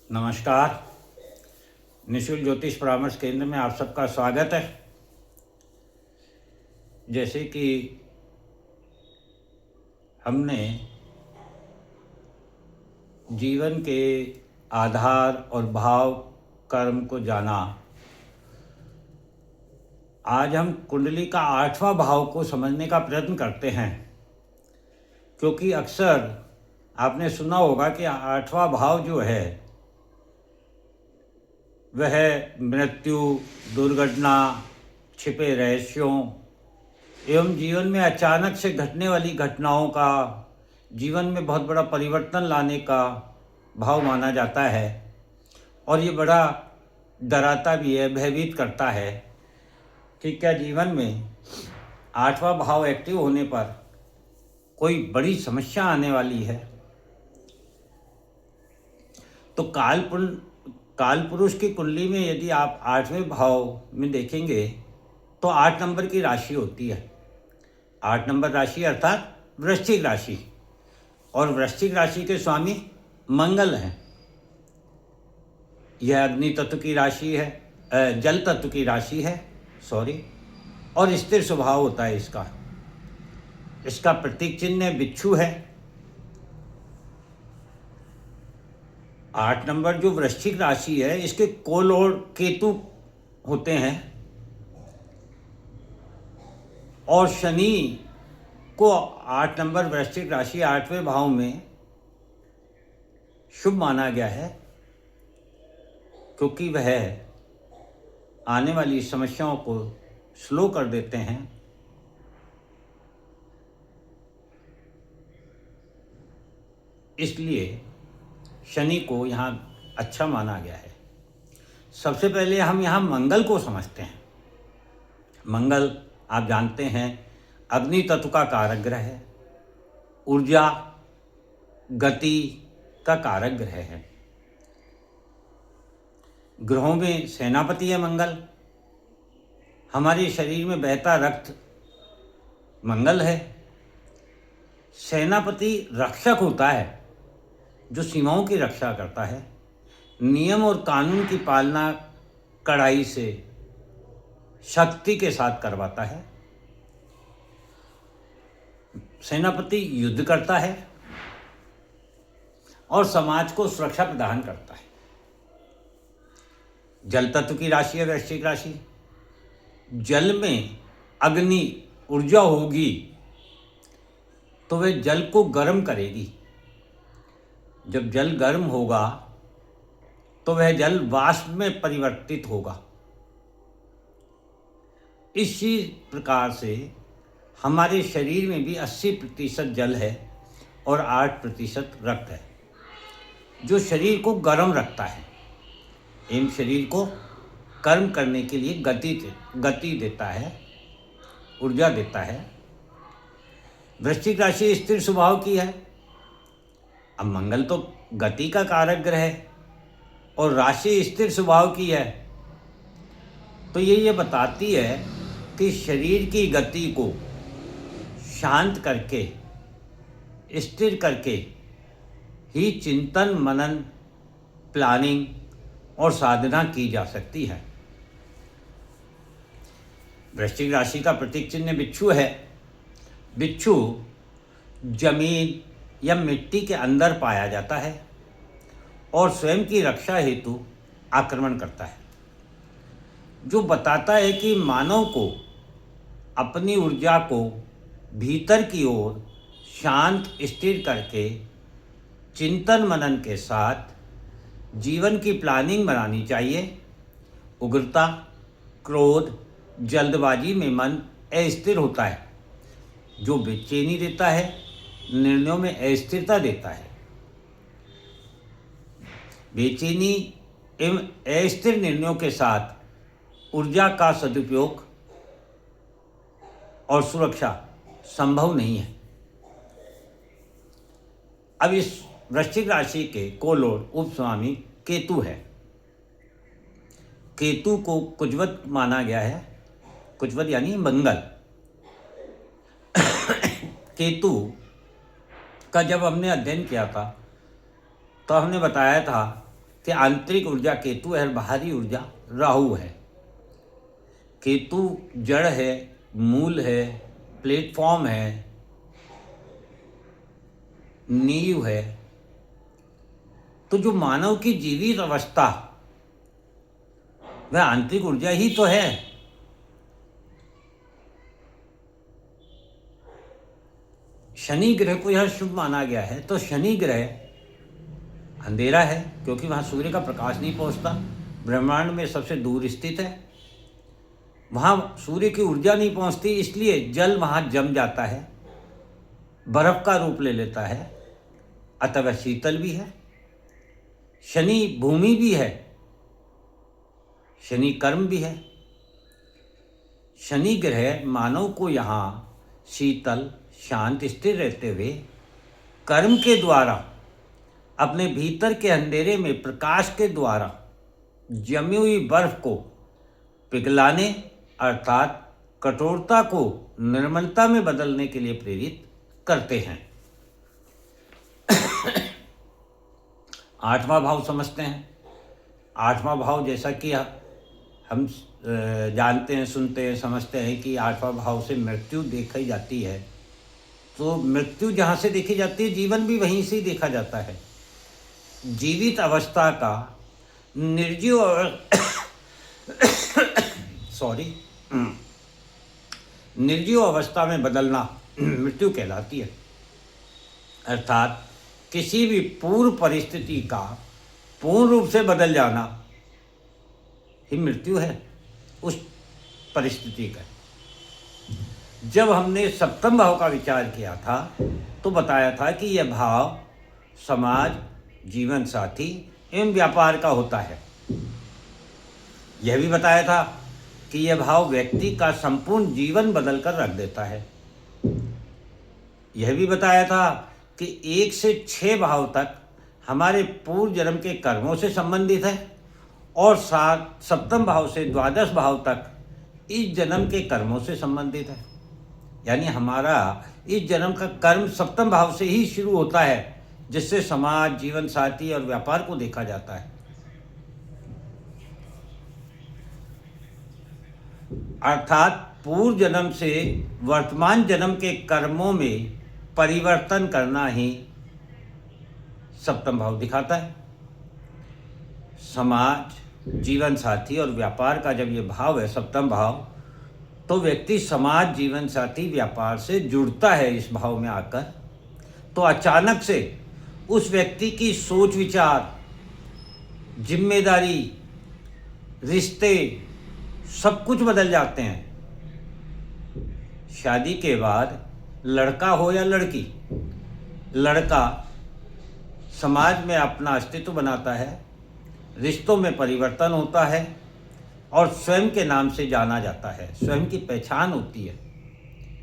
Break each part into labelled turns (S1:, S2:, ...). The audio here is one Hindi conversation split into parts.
S1: नमस्कार। निःशुल्क ज्योतिष परामर्श केंद्र में आप सबका स्वागत है। जैसे कि हमने जीवन के आधार और भाव कर्म को जाना, आज हम कुंडली का 8वां भाव को समझने का प्रयत्न करते हैं। क्योंकि अक्सर आपने सुना होगा कि 8वां भाव जो है वह मृत्यु, दुर्घटना, छिपे रहस्यों एवं जीवन में अचानक से घटने वाली घटनाओं का, जीवन में बहुत बड़ा परिवर्तन लाने का भाव माना जाता है। और ये बड़ा डराता भी है, भयभीत करता है कि क्या जीवन में 8वां भाव एक्टिव होने पर कोई बड़ी समस्या आने वाली है। तो काल पुरुष की कुंडली में यदि आप 8वें भाव में देखेंगे तो 8 नंबर की राशि होती है। 8 नंबर राशि अर्थात वृश्चिक राशि, और वृश्चिक राशि के स्वामी मंगल हैं। यह अग्नि तत्व की राशि है, जल तत्व की राशि है, और स्थिर स्वभाव होता है इसका प्रतीक चिन्ह बिच्छू है। 8 नंबर जो वृश्चिक राशि है, इसके कोल और केतु होते हैं, और शनि को 8 नंबर वृश्चिक राशि 8वें भाव में शुभ माना गया है, क्योंकि वह आने वाली समस्याओं को स्लो कर देते हैं। इसलिए शनि को यहाँ अच्छा माना गया है। सबसे पहले हम यहाँ मंगल को समझते हैं। मंगल आप जानते हैं अग्नि तत्व का कारक ग्रह है, ऊर्जा गति का कारक ग्रह है। ग्रहों में सेनापति है मंगल। हमारे शरीर में बहता रक्त मंगल है। सेनापति रक्षक होता है, जो सीमाओं की रक्षा करता है, नियम और कानून की पालना कड़ाई से, शक्ति के साथ करवाता है। सेनापति युद्ध करता है और समाज को सुरक्षा प्रदान करता है। जल तत्व की राशि है वृश्चिक राशि। जल में अग्नि ऊर्जा होगी तो वह जल को गर्म करेगी। जब जल गर्म होगा तो वह जल वाष्प में परिवर्तित होगा। इसी प्रकार से हमारे शरीर में भी 80% जल है और 8% रक्त है, जो शरीर को गर्म रखता है एवं शरीर को कर्म करने के लिए गति देता है, ऊर्जा देता है। वृश्चिक राशि स्थिर स्वभाव की है। अब मंगल तो गति का कारक ग्रह है और राशि स्थिर स्वभाव की है, तो ये बताती है कि शरीर की गति को शांत करके, स्थिर करके ही चिंतन, मनन, प्लानिंग और साधना की जा सकती है। वृश्चिक राशि का प्रतीक चिन्ह बिच्छू है। बिच्छू जमीन या मिट्टी के अंदर पाया जाता है और स्वयं की रक्षा हेतु आक्रमण करता है, जो बताता है कि मानव को अपनी ऊर्जा को भीतर की ओर शांत स्थिर करके चिंतन मनन के साथ जीवन की प्लानिंग बनानी चाहिए। उग्रता, क्रोध, जल्दबाजी में मन अस्थिर होता है, जो बेचैनी देता है, निर्णयों में अस्थिरता देता है। बेचैनी एवं अस्थिर निर्णयों के साथ ऊर्जा का सदुपयोग और सुरक्षा संभव नहीं है। अब इस वृश्चिक राशि के कोलोड उपस्वामी केतु है। केतु को कुजवत माना गया है। कुजवत यानी मंगल। केतु का जब हमने अध्ययन किया था तो हमने बताया था कि आंतरिक ऊर्जा केतु है और बाहरी ऊर्जा राहु है। केतु जड़ है, मूल है, प्लेटफॉर्म है, नींव है। तो जो मानव की जीवित अवस्था वह आंतरिक ऊर्जा ही तो है। शनि ग्रह को यह शुभ माना गया है, तो शनि ग्रह अंधेरा है क्योंकि वहाँ सूर्य का प्रकाश नहीं पहुँचता, ब्रह्मांड में सबसे दूर स्थित है, वहाँ सूर्य की ऊर्जा नहीं पहुँचती, इसलिए जल वहाँ जम जाता है, बर्फ का रूप ले लेता है, अतः वह शीतल भी है। शनि भूमि भी है, शनि कर्म भी है। शनि ग्रह मानव को यहाँ शीतल शांत स्थिर रहते हुए कर्म के द्वारा अपने भीतर के अंधेरे में प्रकाश के द्वारा जमी हुई बर्फ को पिघलाने अर्थात कठोरता को निर्मलता में बदलने के लिए प्रेरित करते हैं। आठवां भाव समझते हैं। आठवां भाव जैसा कि हम जानते हैं, सुनते हैं, समझते हैं कि आठवां भाव से मृत्यु देखी जाती है। तो मृत्यु जहाँ से देखी जाती है, जीवन भी वहीं से ही देखा जाता है। जीवित अवस्था का निर्जीव निर्जीव अवस्था में बदलना मृत्यु कहलाती है। अर्थात किसी भी पूर्व परिस्थिति का पूर्ण रूप से बदल जाना ही मृत्यु है उस परिस्थिति का। जब हमने सप्तम भाव का विचार किया था तो बताया था कि यह भाव समाज, जीवन साथी एवं व्यापार का होता है। यह भी बताया था कि यह भाव व्यक्ति का संपूर्ण जीवन बदल कर रख देता है। यह भी बताया था कि 1 से 6 भाव तक हमारे पूर्व जन्म के कर्मों से संबंधित है और 7 भाव से 12 भाव तक इस जन्म के कर्मों से संबंधित है। यानी हमारा इस जन्म का कर्म 7 भाव से ही शुरू होता है, जिससे समाज, जीवन साथी और व्यापार को देखा जाता है। अर्थात पूर्व जन्म से वर्तमान जन्म के कर्मों में परिवर्तन करना ही सप्तम भाव दिखाता है। समाज, जीवन साथी और व्यापार का जब ये भाव है सप्तम भाव, तो व्यक्ति समाज, जीवन साथी, व्यापार से जुड़ता है। इस भाव में आकर तो अचानक से उस व्यक्ति की सोच विचार, जिम्मेदारी, रिश्ते सब कुछ बदल जाते हैं। शादी के बाद लड़का हो या लड़की, लड़का समाज में अपना अस्तित्व बनाता है, रिश्तों में परिवर्तन होता है और स्वयं के नाम से जाना जाता है, स्वयं की पहचान होती है।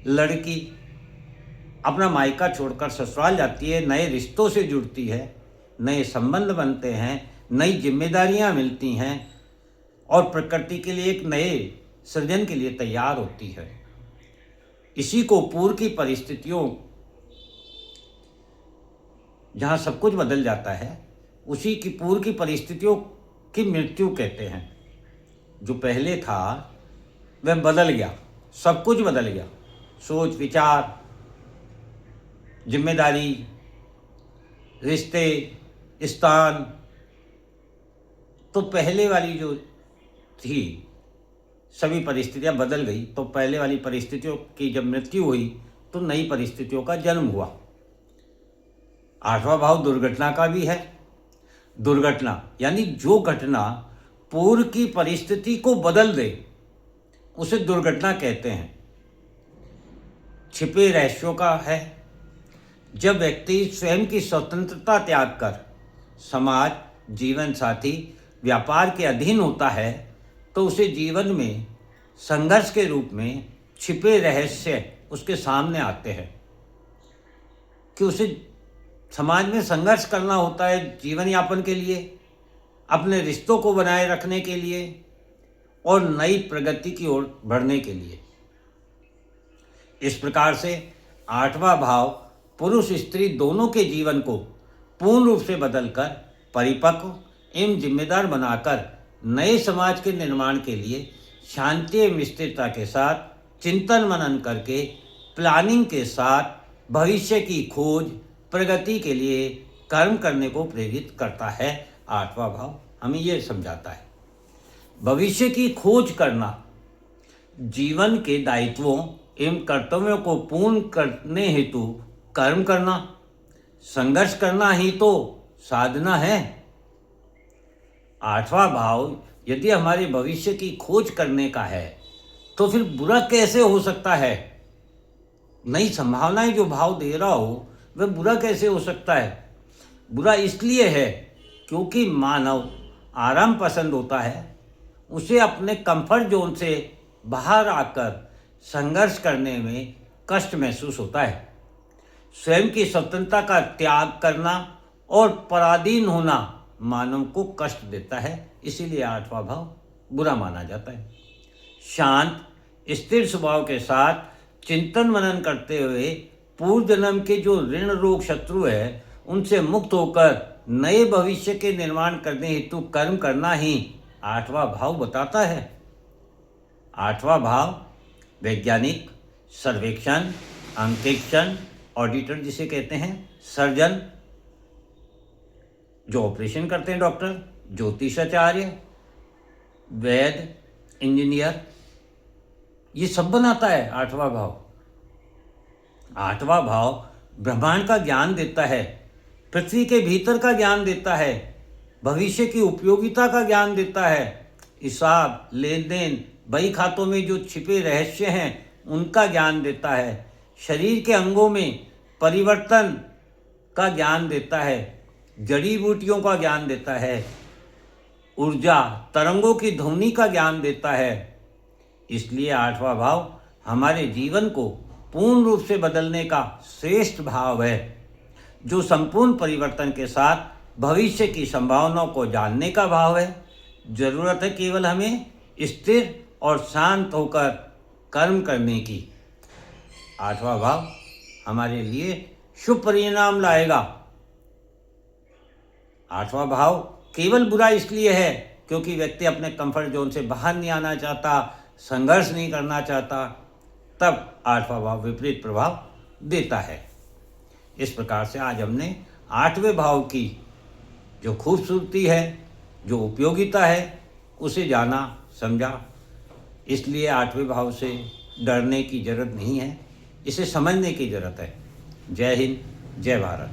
S1: लड़की अपना मायका छोड़कर ससुराल जाती है, नए रिश्तों से जुड़ती है, नए संबंध बनते हैं, नई जिम्मेदारियां मिलती हैं और प्रकृति के लिए एक नए सृजन के लिए तैयार होती है। इसी को पूर्व की परिस्थितियों, जहाँ सब कुछ बदल जाता है, उसी की पूर्व की परिस्थितियों की मृत्यु कहते हैं। जो पहले था वह बदल गया, सब कुछ बदल गया, सोच विचार, जिम्मेदारी, रिश्ते, स्थान। तो पहले वाली जो थी सभी परिस्थितियां बदल गई। तो पहले वाली परिस्थितियों की जब मृत्यु हुई तो नई परिस्थितियों का जन्म हुआ। आठवां भाव दुर्घटना का भी है। दुर्घटना यानी जो घटना पूर्व की परिस्थिति को बदल दे उसे दुर्घटना कहते हैं। छिपे रहस्यों का है। जब व्यक्ति स्वयं की स्वतंत्रता त्याग कर समाज, जीवन साथी, व्यापार के अधीन होता है तो उसे जीवन में संघर्ष के रूप में छिपे रहस्य उसके सामने आते हैं कि उसे समाज में संघर्ष करना होता है जीवन यापन के लिए, अपने रिश्तों को बनाए रखने के लिए और नई प्रगति की ओर बढ़ने के लिए। इस प्रकार से आठवां भाव पुरुष स्त्री दोनों के जीवन को पूर्ण रूप से बदलकर परिपक्व एवं जिम्मेदार बनाकर नए समाज के निर्माण के लिए शांति एवं स्थिरता के साथ चिंतन मनन करके प्लानिंग के साथ भविष्य की खोज प्रगति के लिए कर्म करने को प्रेरित करता है। आठवां भाव हमें यह समझाता है भविष्य की खोज करना, जीवन के दायित्वों एवं कर्तव्यों को पूर्ण करने हेतु कर्म करना, संघर्ष करना ही तो साधना है। आठवां भाव यदि हमारे भविष्य की खोज करने का है तो फिर बुरा कैसे हो सकता है? नई संभावनाएं जो भाव दे रहा हो वह बुरा कैसे हो सकता है? बुरा इसलिए है क्योंकि मानव आराम पसंद होता है, उसे अपने कंफर्ट जोन से बाहर आकर संघर्ष करने में कष्ट महसूस होता है। स्वयं की स्वतंत्रता का त्याग करना और पराधीन होना मानव को कष्ट देता है, इसीलिए आठवां भाव बुरा माना जाता है। शांत स्थिर स्वभाव के साथ चिंतन मनन करते हुए पूर्व जन्म के जो ऋण रोग शत्रु है उनसे मुक्त होकर नए भविष्य के निर्माण करने हेतु कर्म करना ही आठवां भाव बताता है। आठवां भाव वैज्ञानिक, सर्वेक्षण, अंकेक्षण, ऑडिटर जिसे कहते हैं, सर्जन जो ऑपरेशन करते हैं डॉक्टर, ज्योतिषाचार्य, वैद्य, इंजीनियर, ये सब बनाता है आठवां भाव। आठवां भाव ब्रह्मांड का ज्ञान देता है, पृथ्वी के भीतर का ज्ञान देता है, भविष्य की उपयोगिता का ज्ञान देता है, हिसाब, लेन देन, बही खातों में जो छिपे रहस्य हैं उनका ज्ञान देता है, शरीर के अंगों में परिवर्तन का ज्ञान देता है, जड़ी बूटियों का ज्ञान देता है, ऊर्जा तरंगों की ध्वनि का ज्ञान देता है। इसलिए आठवां भाव हमारे जीवन को पूर्ण रूप से बदलने का श्रेष्ठ भाव है, जो संपूर्ण परिवर्तन के साथ भविष्य की संभावनाओं को जानने का भाव है। जरूरत है केवल हमें स्थिर और शांत होकर कर्म करने की। आठवां भाव हमारे लिए शुभ परिणाम लाएगा। आठवां भाव केवल बुरा इसलिए है क्योंकि व्यक्ति अपने कंफर्ट जोन से बाहर नहीं आना चाहता, संघर्ष नहीं करना चाहता, तब आठवां भाव विपरीत प्रभाव देता है। इस प्रकार से आज हमने आठवें भाव की जो खूबसूरती है, जो उपयोगिता है, उसे जाना, समझा। इसलिए आठवें भाव से डरने की जरूरत नहीं है, इसे समझने की जरूरत है। जय हिंद, जय भारत।